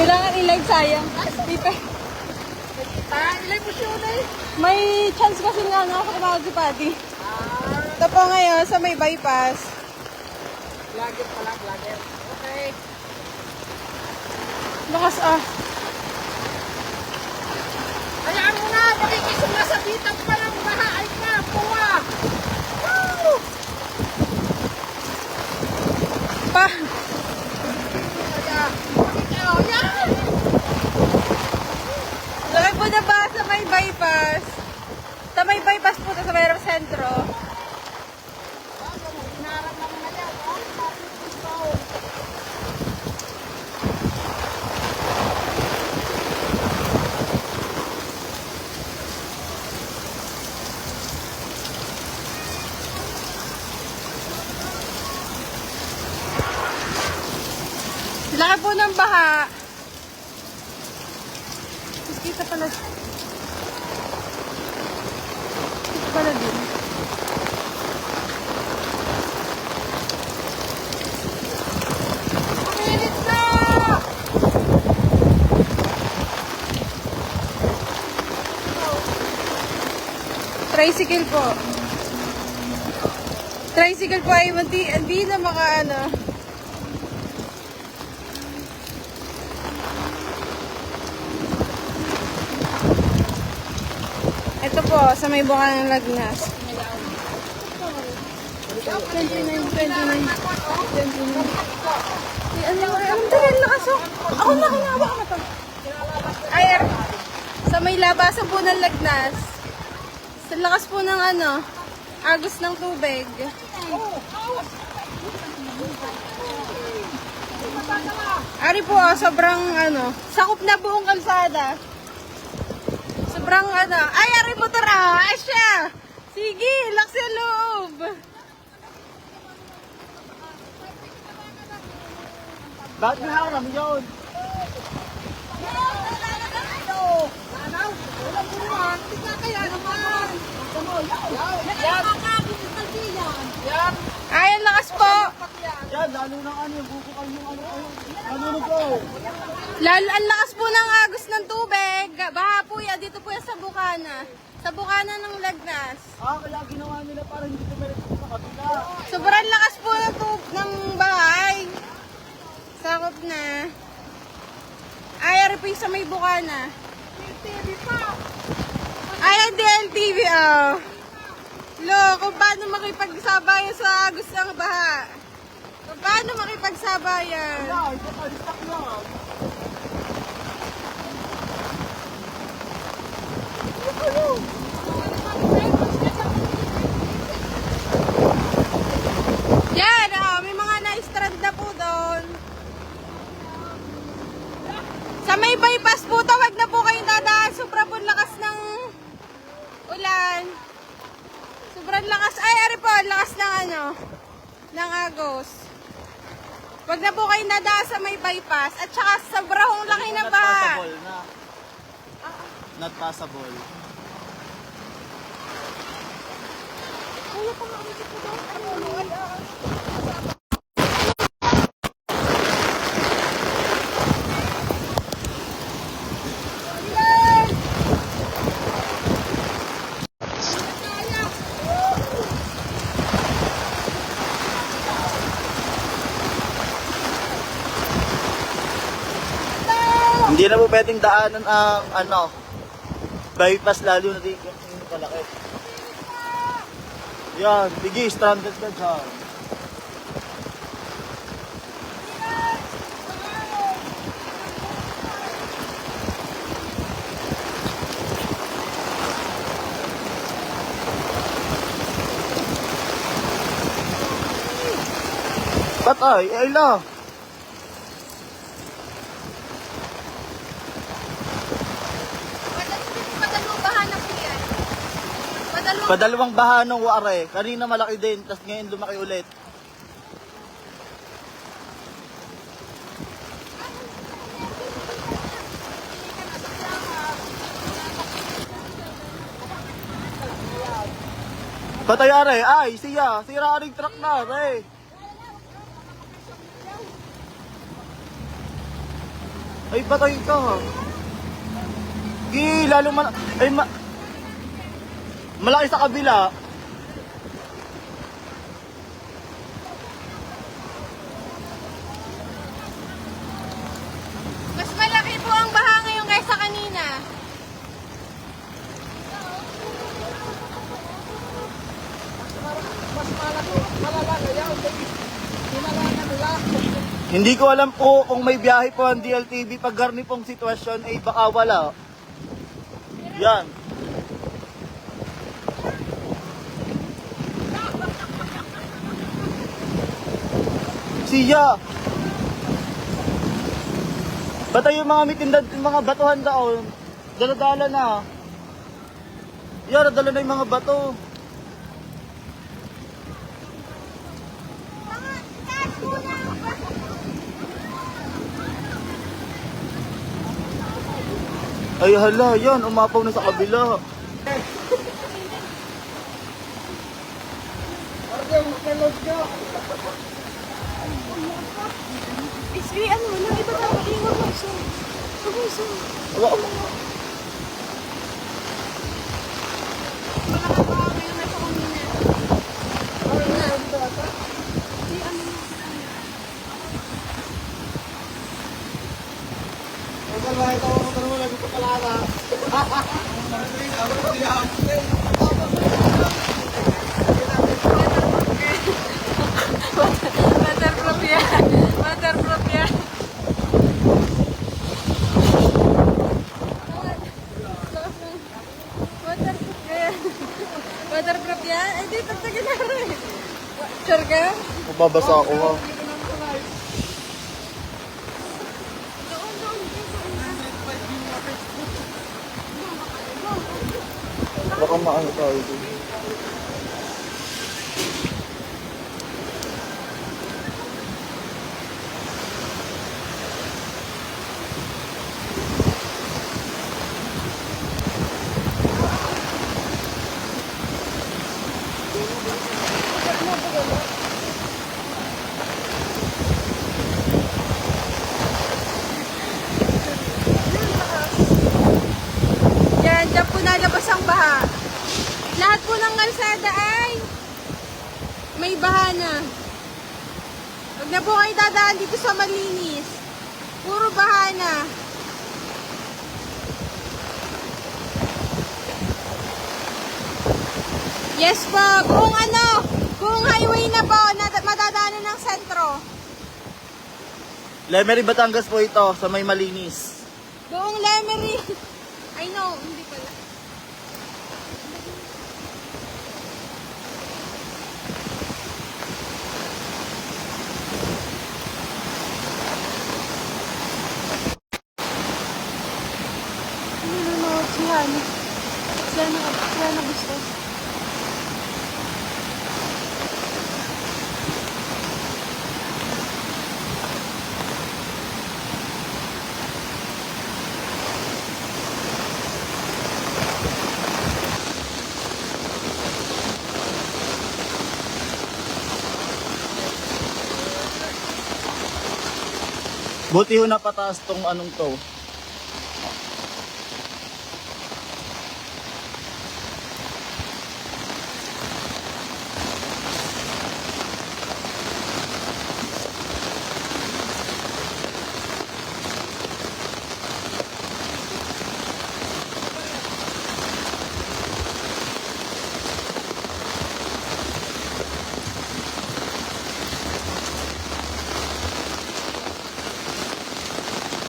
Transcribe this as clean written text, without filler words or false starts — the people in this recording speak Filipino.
Kailangan i-live, sayang. Dito. I-live mo siya eh. May chance kasi nga sa kumawag si Patty. Ito po ngayon sa may bypass. Vlogger pala, vlogger. Okay. Bakas Hayaan mo na, makikisong na sa bitang pa ng baha. Ay ka, puwa. Woo! Pa! Yan! Laki po na ba sa may bypass? Sa may bypass po sa may sentro. Inarap naman na yan. Laki po ng baha. Kita pala. Kita pala din. Umilit na! Tricycle po. Tricycle po ay hindi na makaano. Ito po, sa may buka ng Lagnas. 29. Anong tagal lakas oh. Ako na kinawa ka to. Ayer. Sa may labasan po ng Lagnas. Sa lakas po ng agos ng tubig. Ari po, sobrang sakop na buong kalsada. Sobrang ay, ari motor ay siya! Sige, laks yung loob! Bakit na haram yun? Ay, ang lakas po! Yan, lalo na yung bubukal yung ano ko. Lalo, ang lakas po ng agos ng tubig. Baha po yan, dito po yan sa Bukana. Sa Bukana ng Lagnas. Kaya ginawa nila para hindi tumirik sa kabila. Sobrang lakas po ng bahay. Sakop na. Ay, ari po yung sa may Bukana. TV pa! Ay, ang DLTV, Lo, kung paano makipagsabayan sa agos ng baha. Kung paano makipagsabayan. Wala, ito pa, stock lang. Yan, may mga na-strand na po doon. Sa may bypass po, tawag na po kayong dadaan. Sobra po lakas ng ulan. Sobrang lakas. Ay, ari po, lakas ng ng agos. Wag na po kayong dadaan sa may bypass. At saka sobrang laki na Not baha. passable na. Not passable. Hindi na po pwedeng daanan ang bypass lalo na dito yung kalaki. Yan, sige, stranded ka dyan. Patay, ay la. Padalawang baha ng ware. Kanina malaki din, tapos ngayon lumaki ulit. Patay are, ay, siya. Sira ring truck na, are. Ay, patay ka. Lalong malaki sa kabila. Mas malaki po ang baha ngayon kaysa kanina. Mas malala na yan. Hinalala nila. Hindi ko alam po kung may biyahe po ang DLTV pag garni pong sitwasyon ay baka wala. Yan. Siya. Batay yung mga mitindan, yung mga batuhan daon. Dala-dala na. Yan, dala na yung mga bato. Ay hala, yan, umapaw na sa kabila. Isri, ano mo lang, iba tawag yung mag-uso. Mag-uso. Wow. Malaki ang baha ngayon kaysa kanina. Di, ano mo. Waterproof yan. Waterproof yan. Waterproof yan. Waterproof yan? Ay, di, tagtagal na rin. Sure ka? Mababasa ako ha. Baka maano tayo dun. Yan, dyan po nalabas ang baha. Lahat po ng kalsada ay may baha na. Huwag na po kayo dadaan dito sa malinis. Puro baha na. Yes po, buong highway na po, madadaanan ng sentro. Lemery, Batangas po ito, sa may malinis. Buong Lemery. I know, hindi pala. Nanonood si Hana. Si Hana gusto. Buti ho napataas tong anong to.